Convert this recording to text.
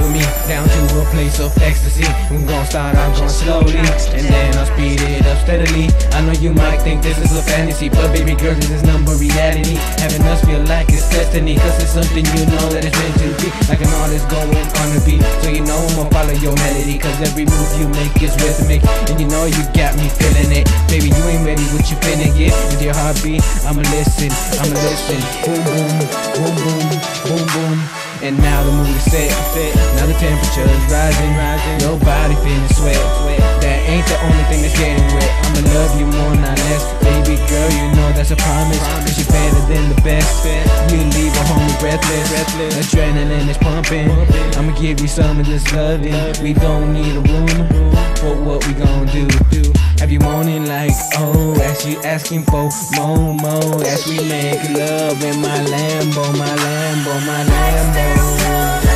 with me down to a place of ecstasy. We gon' start out going slowly, and then I'll speed it up steadily. I know you might think this is a fantasy, but baby girl, this is number reality. Having us feel like it's destiny, cause it's something you know that it's meant to be. Like an artist going on a beat, so you know I'ma follow your melody, cause every move you make is rhythmic. And you know you got me feeling it. Baby, you ain't ready, what you finna get? With your heartbeat, I'ma listen. Boom, boom, boom, boom, boom, boom. And now the mood is set. Now the temperature's rising. Your body feeling sweat. That ain't the only thing that's getting wet. I'ma love you more, not less. Baby girl, you know that's a promise, cause you're better than the best. You leave a homie breathless. Adrenaline is pumping. I'ma give you some of this loving. We don't need a room for what we gon' do. Have you moaning like, oh, as you asking for more, as we make love in my Lambo, my Lambo, my Lambo.